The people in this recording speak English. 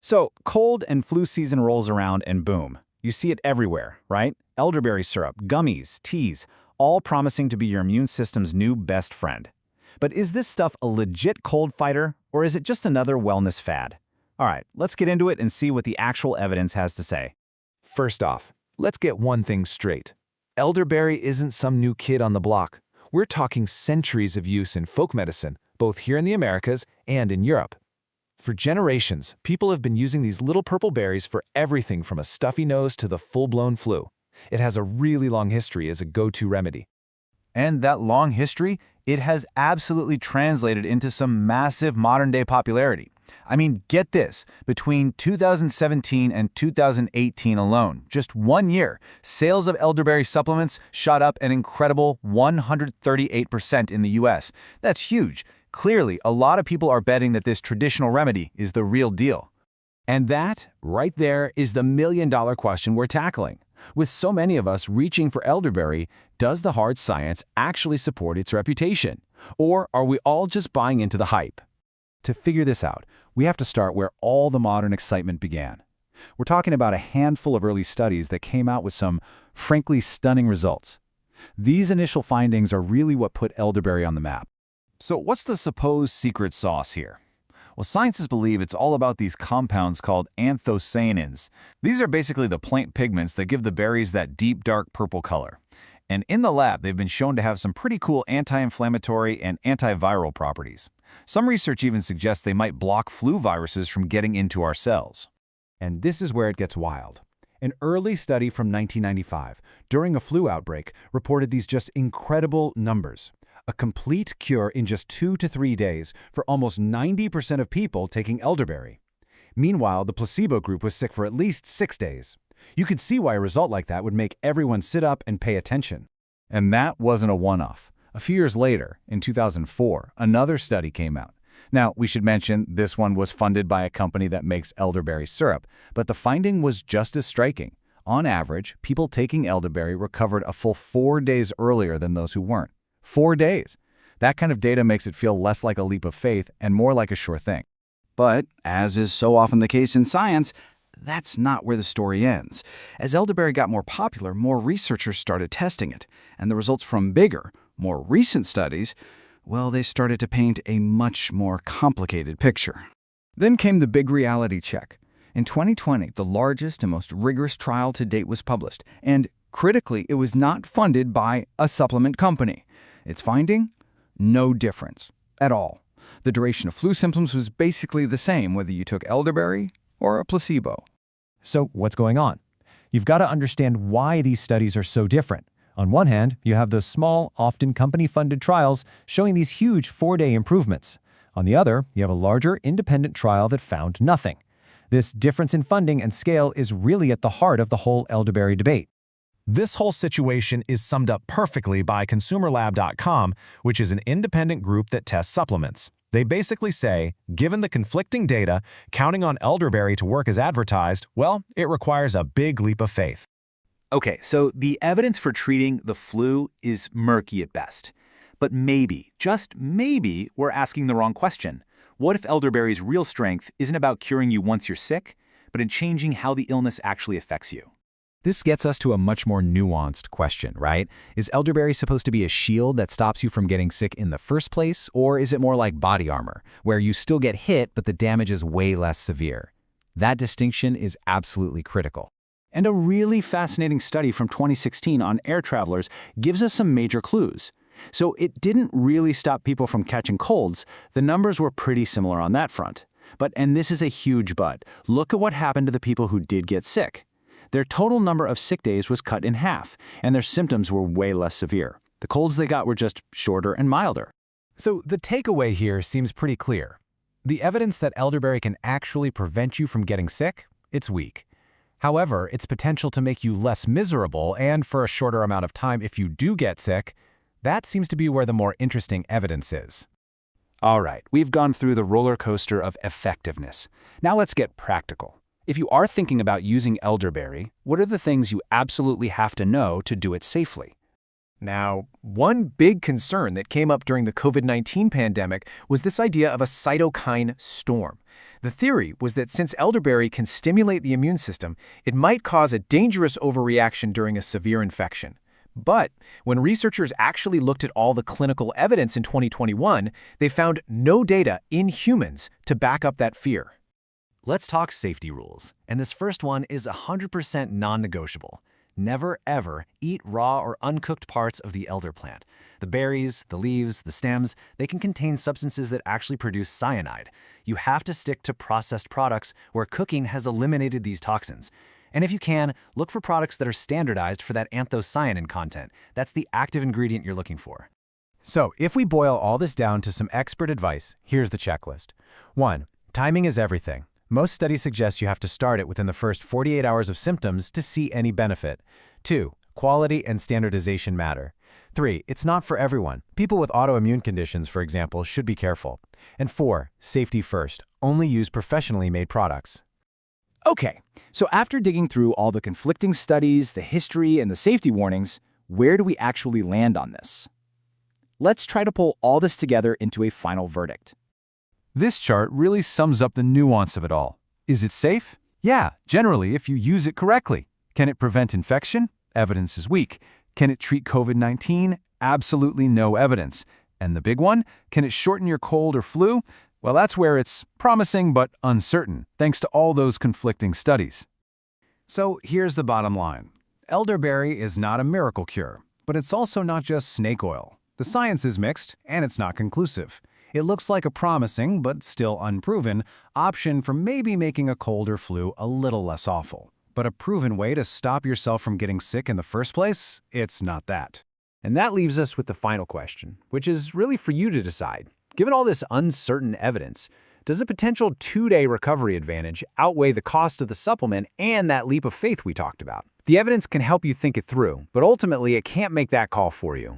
So, cold and flu season rolls around and boom, you see it everywhere, right? Elderberry syrup, gummies, teas, all promising to be your immune system's new best friend. But is this stuff a legit cold fighter, or is it just another wellness fad? All right, let's get into it and see what the actual evidence has to say. First off, let's get one thing straight. Elderberry isn't some new kid on the block. We're talking centuries of use in folk medicine, both here in the Americas and in Europe. For generations, people have been using these little purple berries for everything from a stuffy nose to the full-blown flu. It has a really long history as a go-to remedy. And that long history, it has absolutely translated into some massive modern-day popularity. I mean, get this, between 2017 and 2018 alone, just 1 year, sales of elderberry supplements shot up an incredible 138% in the US. That's huge. Clearly, a lot of people are betting that this traditional remedy is the real deal. And that, right there, is the million-dollar question we're tackling. With so many of us reaching for elderberry, does the hard science actually support its reputation? Or are we all just buying into the hype? To figure this out, we have to start where all the modern excitement began. We're talking about a handful of early studies that came out with some, frankly, stunning results. These initial findings are really what put elderberry on the map. So what's the supposed secret sauce here? Well, scientists believe it's all about these compounds called anthocyanins. These are basically the plant pigments that give the berries that deep, dark purple color. And in the lab, they've been shown to have some pretty cool anti-inflammatory and antiviral properties. Some research even suggests they might block flu viruses from getting into our cells. And this is where it gets wild. An early study from 1995, during a flu outbreak, reported these just incredible numbers. A complete cure in just 2 to 3 days for almost 90% of people taking elderberry. Meanwhile, the placebo group was sick for at least 6 days. You could see why a result like that would make everyone sit up and pay attention. And that wasn't a one-off. A few years later, in 2004, another study came out. Now, we should mention this one was funded by a company that makes elderberry syrup, but the finding was just as striking. On average, people taking elderberry recovered a full 4 days earlier than those who weren't. 4 days. That kind of data makes it feel less like a leap of faith and more like a sure thing. But, as is so often the case in science, that's not where the story ends. As elderberry got more popular, more researchers started testing it, and the results from bigger, more recent studies, well, they started to paint a much more complicated picture. Then came the big reality check. In 2020, the largest and most rigorous trial to date was published, and critically, it was not funded by a supplement company. Its finding? No difference at all. The duration of flu symptoms was basically the same whether you took elderberry or a placebo. So what's going on? You've got to understand why these studies are so different. On one hand, you have those small, often company-funded trials showing these huge 4-day improvements. On the other, you have a larger, independent trial that found nothing. This difference in funding and scale is really at the heart of the whole elderberry debate. This whole situation is summed up perfectly by ConsumerLab.com, which is an independent group that tests supplements. They basically say, given the conflicting data, counting on elderberry to work as advertised, well, it requires a big leap of faith. Okay, so the evidence for treating the flu is murky at best. But maybe, just maybe, we're asking the wrong question. What if elderberry's real strength isn't about curing you once you're sick, but in changing how the illness actually affects you? This gets us to a much more nuanced question, right? Is elderberry supposed to be a shield that stops you from getting sick in the first place, or is it more like body armor, where you still get hit but the damage is way less severe? That distinction is absolutely critical. And a really fascinating study from 2016 on air travelers gives us some major clues. So it didn't really stop people from catching colds. The numbers were pretty similar on that front. But, and this is a huge but, look at what happened to the people who did get sick. Their total number of sick days was cut in half, and their symptoms were way less severe. The colds they got were just shorter and milder. So the takeaway here seems pretty clear. The evidence that elderberry can actually prevent you from getting sick, it's weak. However, its potential to make you less miserable and for a shorter amount of time if you do get sick, that seems to be where the more interesting evidence is. All right, we've gone through the roller coaster of effectiveness. Now let's get practical. If you are thinking about using elderberry, what are the things you absolutely have to know to do it safely? Now, one big concern that came up during the COVID-19 pandemic was this idea of a cytokine storm. The theory was that since elderberry can stimulate the immune system, it might cause a dangerous overreaction during a severe infection. But when researchers actually looked at all the clinical evidence in 2021, they found no data in humans to back up that fear. Let's talk safety rules, and this first one is 100% non-negotiable. Never, ever eat raw or uncooked parts of the elder plant. The berries, the leaves, the stems, they can contain substances that actually produce cyanide. You have to stick to processed products where cooking has eliminated these toxins. And if you can, look for products that are standardized for that anthocyanin content. That's the active ingredient you're looking for. So, if we boil all this down to some expert advice, here's the checklist. 1. Timing is everything. Most studies suggest you have to start it within the first 48 hours of symptoms to see any benefit. 2. Quality and standardization matter. 3. It's not for everyone. People with autoimmune conditions, for example, should be careful. And 4. Safety first. Only use professionally made products. Okay, so after digging through all the conflicting studies, the history, and the safety warnings, where do we actually land on this? Let's try to pull all this together into a final verdict. This chart really sums up the nuance of it all. Is it safe? Yeah, generally if you use it correctly. Can it prevent infection? Evidence is weak. Can it treat COVID-19? Absolutely no evidence. And the big one, can it shorten your cold or flu? Well, that's where it's promising but uncertain, thanks to all those conflicting studies. So here's the bottom line. Elderberry is not a miracle cure, but it's also not just snake oil. The science is mixed, and it's not conclusive. It looks like a promising, but still unproven, option for maybe making a cold or flu a little less awful. But a proven way to stop yourself from getting sick in the first place? It's not that. And that leaves us with the final question, which is really for you to decide. Given all this uncertain evidence, does a potential 2-day recovery advantage outweigh the cost of the supplement and that leap of faith we talked about? The evidence can help you think it through, but ultimately it can't make that call for you.